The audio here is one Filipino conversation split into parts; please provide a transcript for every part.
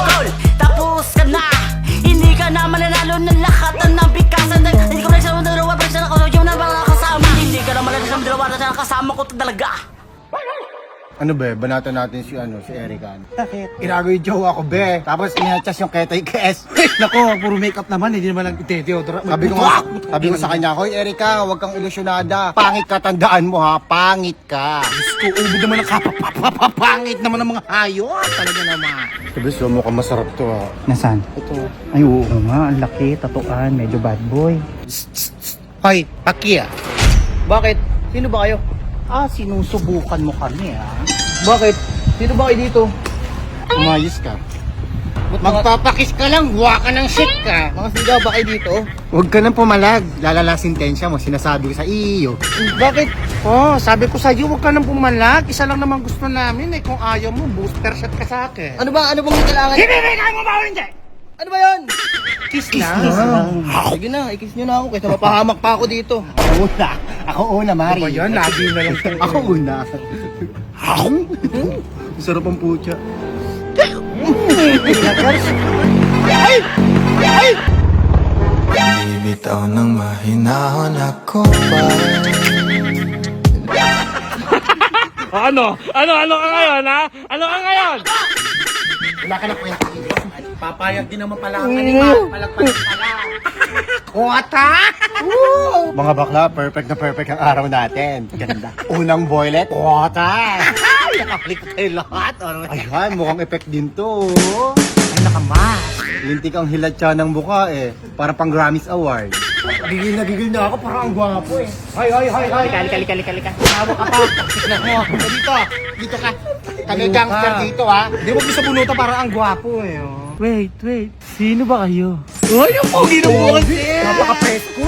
Goal, tapos ka na. Hindi ka na mananalo ng lahat ng bikasan. Hindi ko na isang dalawa, pero siya ako yung mga kasama. Hindi ka na mananalo ng dalawa, pero siya kasama ko talaga. Ano be, banatan natin si Erica. Bakit? Inago yung jowa ko be. Tapos inachas yung ketay kes. Nako, puro makeup naman, hindi naman lang ite-deodorant. Sabi ko sa kanya, hoy Erica, huwag kang ilusyonada. Pangit ka, tandaan mo ha, pangit ka. Gusto, ubod naman ang kapapapapangit naman ng mga hayop. Talaga naman. Sabi so, mukhang masarap to ha. Nasaan? Ito. Ay, oo nga. Ang laki. Tatuan. Medyo bad boy. Hoy, Pakia. Bakit? Sino ba kayo? Sinusubukan mo kami, Bakit? Sino ba kayo dito? Umayos ka. Magpapakis ka lang, huwa ka ng shit ka. Mga sigaw ba kayo dito? Huwag ka nang pumalag. Lalala sintensya mo, sinasabi ko sa iyo. Bakit? Sabi ko sa'yo, huwag ka nang pumalag. Isa lang naman gusto namin Kung ayaw mo, booster shot ka sa akin. Ano bang kailangan? Hindi, kaya mo ba hindi? Ano ba yun? Kiss na. Sige na, i-kiss nyo na ako kaysa mapahamak pa ako dito. Ako una, Mari. Ano ba yan? Lagi na lang. Ako una. Sarap ang putya. Bibitaw ng mahinahon ako ba? Ano? Ano ka ngayon, ha? Ano ka ngayon? Wala ka na kwenta. Papayag din naman pala ang kanima. Palagpalag pala. Kota! Mga bakla, perfect ang araw natin. Ganda. Unang boylet, kota. Nakaklik tayo lahat. Ayan, mukhang effect din to. Ay, nakamas. Lintik ang hilatsa ng buka Para pang Grammys Award. Gigil na ako. Parang ang gwapo Hoy. Kalika. Tawa ka pa. Dito ka. Kami gangster dito ha. Di mo bisa bunutan parang ang gwapo Wait. Sino ba kayo? Uy, yung pogi ng bukas Napaka-presko.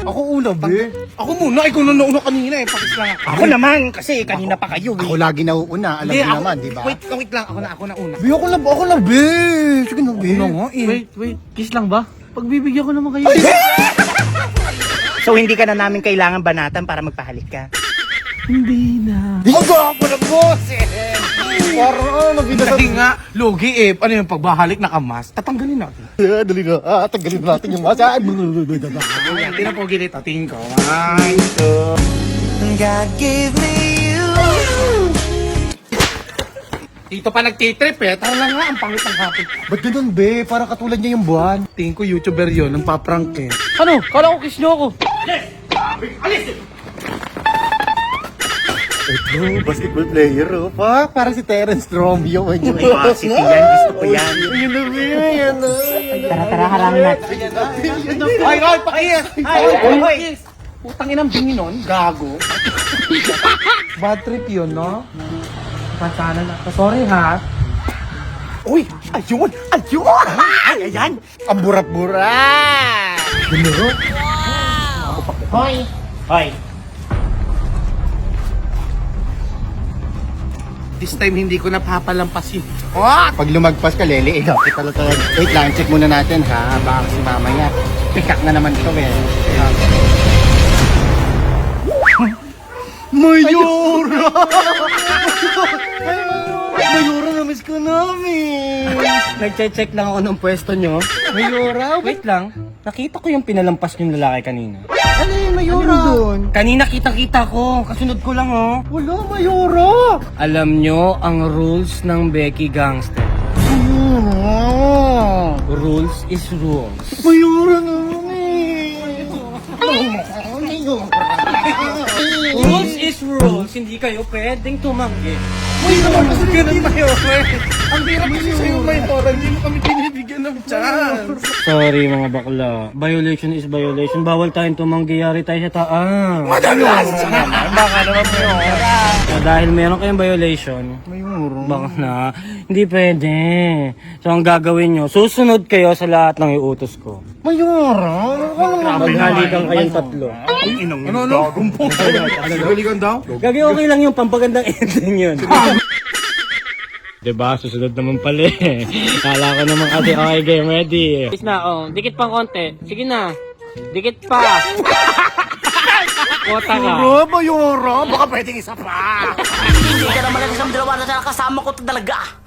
Ako una, be. Ako muna, ikaw na nauna kanina Pakis lang ako naman, kasi kanina pa kayo Ako lagi nauuna, alam mo naman, di ba? Wait lang, ako na una. Be, ako na, be. Sige na, be. Wait. Kiss lang ba? Pagbibigyan ko naman kayo. So hindi ka na namin kailangan banatan para magpahalik ka? Hindi na. Ang gwapo ng boses! Parang nabinasa. Kasi nga, logi ano yung pagbahalik nakamas, tatanggalin natin. Dali na, tanggalin natin yung masa. Hindi na po ginito, tingin ko. 1, 2. God gave me you. Dito pa nagtitrip Tara na nga, ang pangit ng hapon. Ba't ganun, be? Parang katulad niya yung buwan. Tingin ko YouTuber yun, ang paprank Ano? Kala ko kiss niyo ako. Ito, basketball player, pa. Parang si Terence Romeo. Varsity yan, gusto ko yan. Yun na, be. Yan na. Tara, harangin natin. Hoy, pakiyas! Hoy! Putang inang bingi nun, gago. Bad trip yun, no? Pasana na. Sorry, ha? Uy, ayun! Ay, ayan! Ang burat-burat! Hoy! This time hindi ko napapalampasin. Pag lumagpas ka, lele, kita talaga. Wait lang, check muna natin, ha? Baka kasi mamaya, pikak na naman ito, Mayora! Mayora, na-miss ka namin! Nagche-check lang ako ng pwesto nyo. Mayora? Wait lang. Nakita ko yung pinalampas yung lalaki kanina. Ano yung Mayora? Kanina kita ko. Kasunod ko lang Wala, Mayora! Alam nyo ang rules ng Becky Gangster. Rules is rules. Mayora naman Rules is rules. Hindi kayo pwedeng tumanggi. Ganun ba yun? Ang hirap kasi sa'yo, Mayora. Hindi mo kami pinibigyan ng chance. Sorry mga bakla. Violation is violation. Bawal tayong tumanggi. Yari tayo sa taas. Madalas! Baka naman Mayora. Dahil meron kayong violation, baka na, hindi pwede. So ang gagawin nyo, susunod kayo sa lahat ng iutos ko. Mayora? Maghalikan kayong tatlo. Ano? Galikan daw? Gagi okay lang yung pampagandang ending yun. Diba? Susunod naman pala eh. Kala ko naman kasi okay game ready. Is na, dikit pang konti. Sige na. Dikit pa. Kota ka. Bayuro, baka pwedeng isa pa. Hindi ka naman na sa dalawa na kasama ko talaga.